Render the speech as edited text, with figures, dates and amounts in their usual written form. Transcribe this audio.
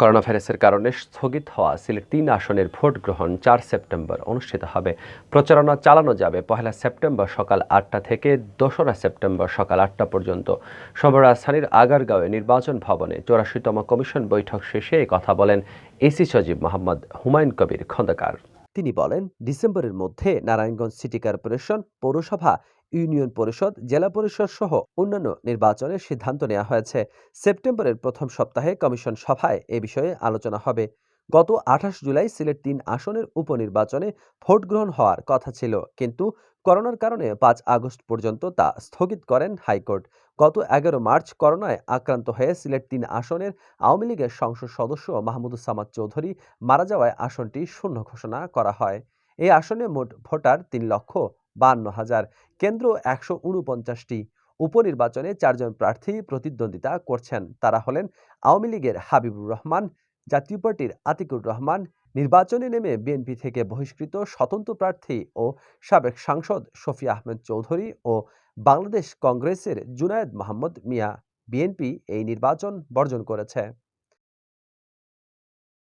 করোনাভাইরাসের কারণে স্থগিত হওয়া সিলেট-৩ আসনের ভোট গ্রহণ ৪ সেপ্টেম্বর অনুষ্ঠিত হবে। প্রচারণা চালানো যাবে ১ সেপ্টেম্বর সকাল ৮টা থেকে ২রা সেপ্টেম্বর সকাল ৮টা পর্যন্ত। সোমবার রাজধানীর আগারগাঁওয়ে নির্বাচন ভবনে ৮৪তম কমিশন বৈঠক শেষে এ কথা বলেন এসি সচিব মোহাম্মদ হুমায়ুন কবির খন্দকার। তিনি বলেন, ডিসেম্বরের মধ্যে নারায়ণগঞ্জ সিটি কর্পোরেশন, পৌরসভা, ইউনিয়ন পরিষদ, জেলা পরিষদ সহ অন্যান্য নির্বাচনের সিদ্ধান্ত নেওয়া হয়েছে। সেপ্টেম্বরের প্রথম সপ্তাহে কমিশন সভায় এ বিষয়ে আলোচনা হবে। গত ২৮ জুলাই সিলেট-৩ আসনের উপনির্বাচনে ভোট গ্রহণ হওয়ার কথা ছিল, কিন্তু করোনার কারণে ৫ আগস্ট পর্যন্ত তা স্থগিত করেন হাইকোর্ট। গত ১১ মার্চ করোনায় আক্রান্ত হয়ে সিলেট-৩ আসনের আওয়ামী লীগের সংসদ সদস্য মাহমুদুজ্জামান চৌধুরী মারা যাওয়ায় আসনটি শূন্য ঘোষণা করা হয়। এই আসনে মোট ভোটার ৩,৫২,০০০। কেন্দ্র ১৪৯টি। উপনির্বাচনে ৪ জন প্রার্থী প্রতিদ্বন্দ্বিতা করছেন। তারা হলেন আওয়ামী লীগের হাবিবুর রহমান, জাতীয় পার্টির আতিকুর রহমান, নির্বাচনে নেমে বিএনপি থেকে বহিষ্কৃত স্বতন্ত্র প্রার্থী ও সাবেক সাংসদ শফি আহমেদ চৌধুরী ও বাংলাদেশ কংগ্রেসের জুনায়েদ মাহমুদ মিয়া। বিএনপি এই নির্বাচন বর্জন করেছে।